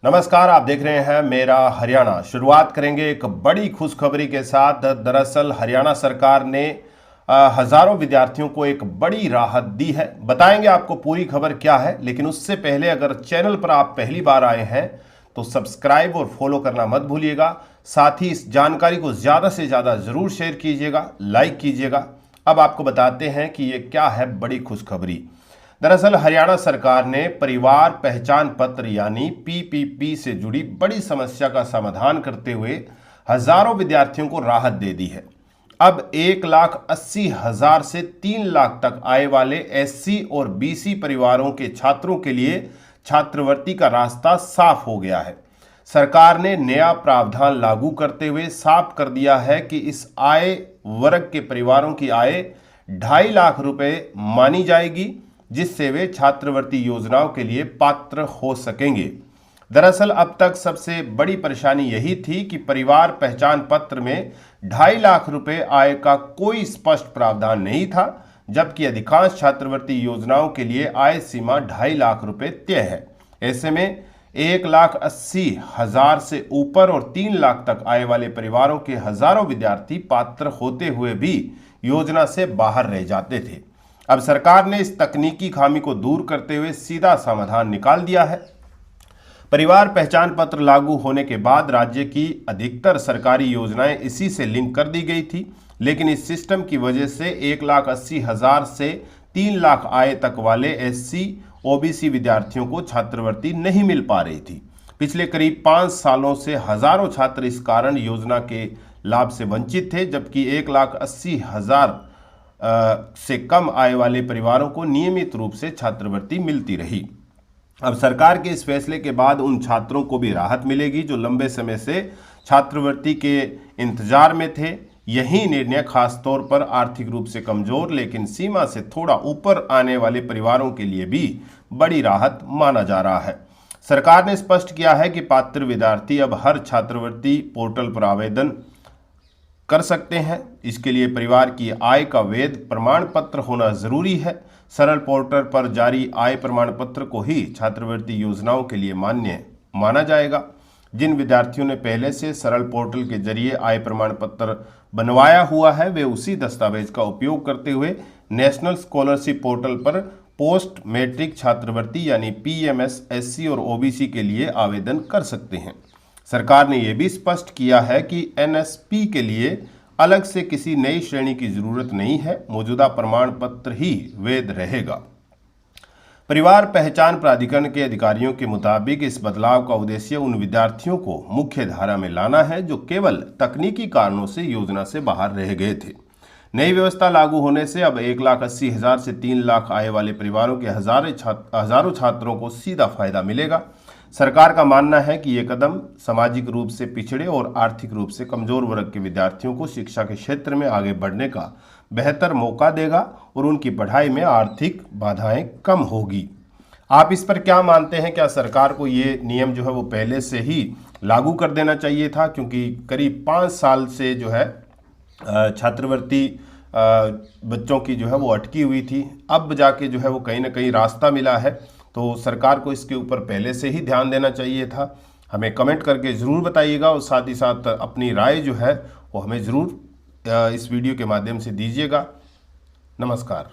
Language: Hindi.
नमस्कार, आप देख रहे हैं मेरा हरियाणा। शुरुआत करेंगे एक बड़ी खुशखबरी के साथ। दरअसल हरियाणा सरकार ने हजारों विद्यार्थियों को एक बड़ी राहत दी है। बताएंगे आपको पूरी खबर क्या है, लेकिन उससे पहले अगर चैनल पर आप पहली बार आए हैं तो सब्सक्राइब और फॉलो करना मत भूलिएगा। साथ ही इस जानकारी को ज़्यादा से ज़्यादा ज़रूर शेयर कीजिएगा, लाइक कीजिएगा। अब आपको बताते हैं कि ये क्या है बड़ी खुशखबरी। दरअसल हरियाणा सरकार ने परिवार पहचान पत्र यानी पीपीपी से जुड़ी बड़ी समस्या का समाधान करते हुए हजारों विद्यार्थियों को राहत दे दी है। अब 1,80,000 से 3 लाख तक आय वाले एससी और बीसी परिवारों के छात्रों के लिए छात्रवृत्ति का रास्ता साफ हो गया है। सरकार ने नया प्रावधान लागू करते हुए साफ कर दिया है कि इस आय वर्ग के परिवारों की आय 2.5 लाख रुपए मानी जाएगी, जिससे वे छात्रवृत्ति योजनाओं के लिए पात्र हो सकेंगे। दरअसल अब तक सबसे बड़ी परेशानी यही थी कि परिवार पहचान पत्र में 2.5 लाख रुपए आय का कोई स्पष्ट प्रावधान नहीं था, जबकि अधिकांश छात्रवृत्ति योजनाओं के लिए आय सीमा 2.5 लाख रुपए तय है। ऐसे में 1,80,000 से ऊपर और 3 लाख तक आय वाले परिवारों के हजारों विद्यार्थी पात्र होते हुए भी योजना से बाहर रह जाते थे। अब सरकार ने इस तकनीकी खामी को दूर करते हुए सीधा समाधान निकाल दिया है। परिवार पहचान पत्र लागू होने के बाद राज्य की अधिकतर सरकारी योजनाएं इसी से लिंक कर दी गई थी, लेकिन इस सिस्टम की वजह से 1,80,000 से 3 लाख आय तक वाले एससी ओबीसी विद्यार्थियों को छात्रवृत्ति नहीं मिल पा रही थी। पिछले करीब 5 सालों से हजारों छात्र इस कारण योजना के लाभ से वंचित थे, जबकि 1,80,000 से कम आय वाले परिवारों को नियमित रूप से छात्रवृत्ति मिलती रही। अब सरकार के इस फैसले के बाद उन छात्रों को भी राहत मिलेगी जो लंबे समय से छात्रवृत्ति के इंतजार में थे। यही निर्णय खासतौर पर आर्थिक रूप से कमजोर लेकिन सीमा से थोड़ा ऊपर आने वाले परिवारों के लिए भी बड़ी राहत माना जा रहा है। सरकार ने स्पष्ट किया है कि पात्र विद्यार्थी अब हर छात्रवृत्ति पोर्टल पर आवेदन कर सकते हैं। इसके लिए परिवार की आय का वैध प्रमाण पत्र होना जरूरी है। सरल पोर्टल पर जारी आय प्रमाण पत्र को ही छात्रवृत्ति योजनाओं के लिए मान्य माना जाएगा। जिन विद्यार्थियों ने पहले से सरल पोर्टल के जरिए आय प्रमाण पत्र बनवाया हुआ है, वे उसी दस्तावेज का उपयोग करते हुए नेशनल स्कॉलरशिप पोर्टल पर पोस्ट मैट्रिक छात्रवृत्ति यानी पीएमएस एससी और ओबीसी के लिए आवेदन कर सकते हैं। सरकार ने यह भी स्पष्ट किया है कि एनएसपी के लिए अलग से किसी नई श्रेणी की जरूरत नहीं है, मौजूदा प्रमाण पत्र ही वैध रहेगा। परिवार पहचान प्राधिकरण के अधिकारियों के मुताबिक इस बदलाव का उद्देश्य उन विद्यार्थियों को मुख्य धारा में लाना है जो केवल तकनीकी कारणों से योजना से बाहर रह गए थे। नई व्यवस्था लागू होने से अब 1,80,000 से 3 लाख आय वाले परिवारों के हजारों छात्रों को सीधा फायदा मिलेगा। सरकार का मानना है कि यह कदम सामाजिक रूप से पिछड़े और आर्थिक रूप से कमजोर वर्ग के विद्यार्थियों को शिक्षा के क्षेत्र में आगे बढ़ने का बेहतर मौका देगा और उनकी पढ़ाई में आर्थिक बाधाएं कम होगी। आप इस पर क्या मानते हैं? क्या सरकार को ये नियम जो है वो पहले से ही लागू कर देना चाहिए था? क्योंकि करीब 5 साल से जो है छात्रवृत्ति बच्चों की जो है वो अटकी हुई थी। अब जाके जो है वो कहीं ना कहीं रास्ता मिला है, तो सरकार को इसके ऊपर पहले से ही ध्यान देना चाहिए था। हमें कमेंट करके ज़रूर बताइएगा और साथ ही साथ अपनी राय जो है वो हमें ज़रूर इस वीडियो के माध्यम से दीजिएगा। नमस्कार।